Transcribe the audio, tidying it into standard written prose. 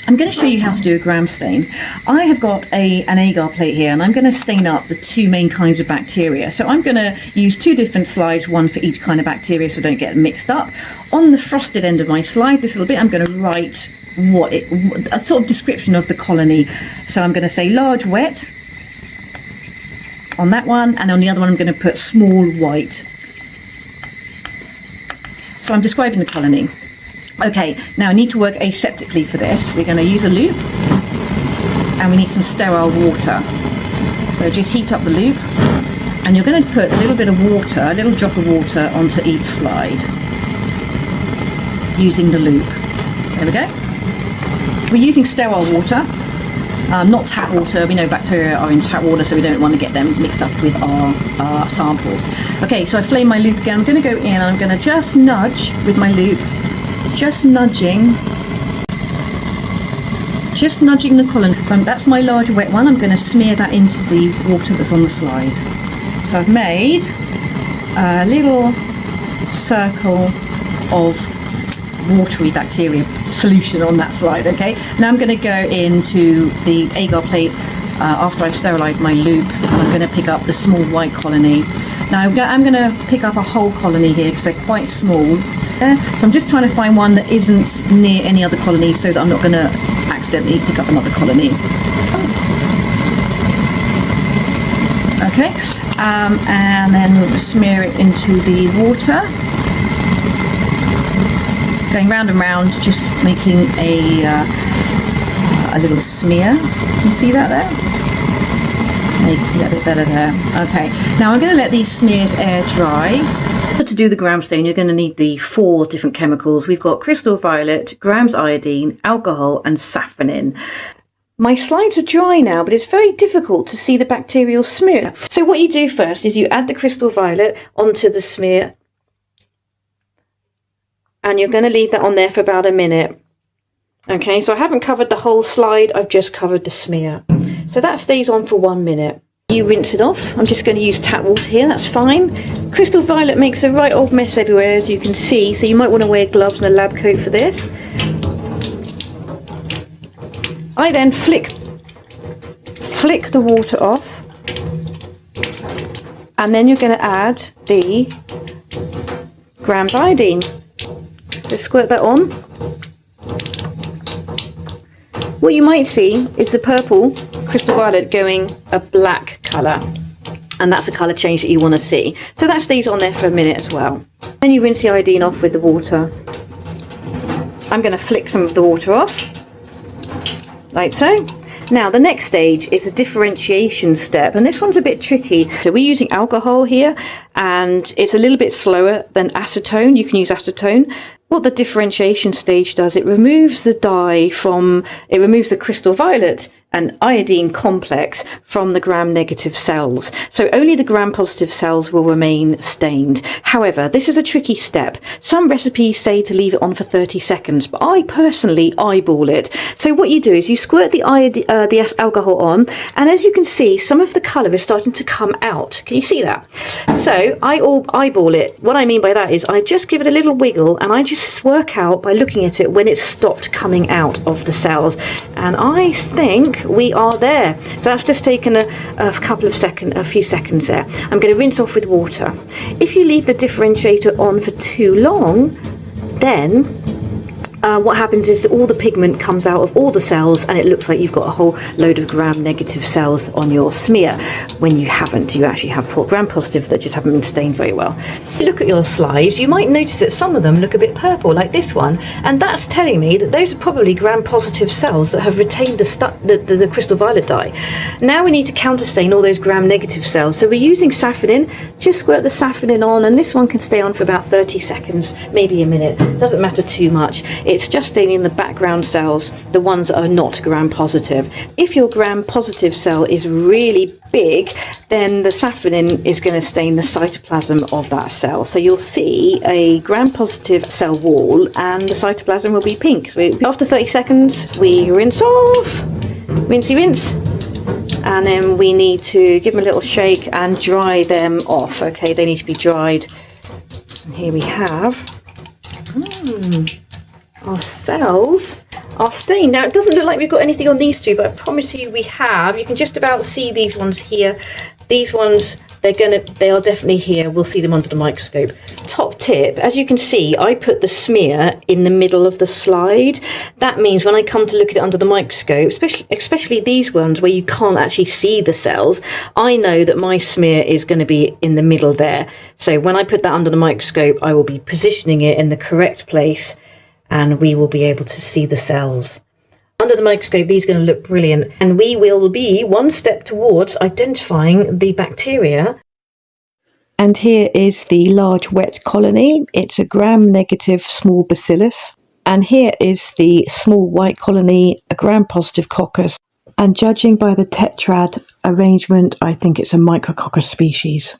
I'm going to show you how to do a gram stain. I have got an agar plate here, and I'm going to stain up the two main kinds of bacteria. So I'm going to use two different slides, one for each kind of bacteria so I don't get mixed up. On the frosted end of my slide, this little bit, I'm going to write a sort of description of the colony. So I'm going to say large wet on that one, and on the other one I'm going to put small white. So I'm describing the colony. Okay, now I need to work aseptically for this. We're going to use a loop, and we need some sterile water. So just heat up the loop, and you're going to put a little bit of water, a little drop of water onto each slide using the loop. There we go. We're using sterile water, not tap water. We know bacteria are in tap water, so we don't want to get them mixed up with our samples. Okay, so I flame my loop again. I'm going to go in and I'm going to just nudge with my loop, just nudging the colony. So that's my large wet one. I'm going to smear that into the water that's on the slide. So I've made a little circle of watery bacteria solution on that slide. Okay, now I'm going to go into the agar plate after I've sterilised my loop, and I'm going to pick up the small white colony. Now I'm going to pick up a whole colony here because they're quite small. So I'm just trying to find one that isn't near any other colony so that I'm not going to accidentally pick up another colony. Okay, and then we'll smear it into the water. Going round and round, just making a little smear. Can you see that there? Yeah, you can see that a bit better there. Okay, now I'm going to let these smears air dry. To do the gram stain, you're going to need the 4 different chemicals. We've got crystal violet, grams iodine, alcohol, and safranin. My slides are dry now, but it's very difficult to see the bacterial smear. So what you do first is you add the crystal violet onto the smear, and you're going to leave that on there for about a minute. Okay, so I haven't covered the whole slide, I've just covered the smear. So that stays on for 1 minute. You rinse it off. I'm just going to use tap water here, that's fine. Crystal violet makes a right old mess everywhere, as you can see, so you might want to wear gloves and a lab coat for this. I then flick the water off, and then you're going to add the grams iodine. So squirt that on. What you might see is the purple crystal violet going a black colour, and that's a colour change that you want to see. So that stays on there for a minute as well. Then you rinse the iodine off with the water. I'm going to flick some of the water off, like so. Now the next stage is a differentiation step, and this one's a bit tricky. So we're using alcohol here, and it's a little bit slower than acetone. You can use acetone. What the differentiation stage does, it removes the crystal violet and iodine complex from the gram-negative cells. So only the gram-positive cells will remain stained. However, this is a tricky step. Some recipes say to leave it on for 30 seconds, but I personally eyeball it. So what you do is you squirt the alcohol on, and as you can see, some of the colour is starting to come out. Can you see that? So I eyeball it. What I mean by that is I just give it a little wiggle, and I just work out by looking at it when it's stopped coming out of the cells. And I think we are there. So that's just taken a few seconds there. I'm going to rinse off with water. If you leave the differentiator on for too long, then what happens is all the pigment comes out of all the cells, and it looks like you've got a whole load of gram-negative cells on your smear, when you haven't. You actually have gram-positive that just haven't been stained very well. If you look at your slides, you might notice that some of them look a bit purple, like this one, and that's telling me that those are probably gram-positive cells that have retained the crystal violet dye. Now we need to counterstain all those gram-negative cells, so we're using safranin. Just squirt the safranin on, and this one can stay on for about 30 seconds, maybe a minute. Doesn't matter too much. It's just staining the background cells, the ones that are not gram-positive. If your gram-positive cell is really big, then the safranin is going to stain the cytoplasm of that cell. So you'll see a gram-positive cell wall, and the cytoplasm will be pink. So after 30 seconds, we rinse off, rinsey rinse, and then we need to give them a little shake and dry them off. Okay, they need to be dried. And here we have our cells our stain. Now, it doesn't look like we've got anything on these two, but I promise you we have. You can just about see these ones here. These ones, they are definitely here. We'll see them under the microscope. Top tip, as you can see, I put the smear in the middle of the slide. That means when I come to look at it under the microscope, especially these ones where you can't actually see the cells, I know that my smear is going to be in the middle there. So when I put that under the microscope, I will be positioning it in the correct place and we will be able to see the cells. Under the microscope, these are going to look brilliant, and we will be one step towards identifying the bacteria. And here is the large wet colony. It's a gram-negative small bacillus. And here is the small white colony, a gram-positive coccus. And judging by the tetrad arrangement, I think it's a micrococcus species.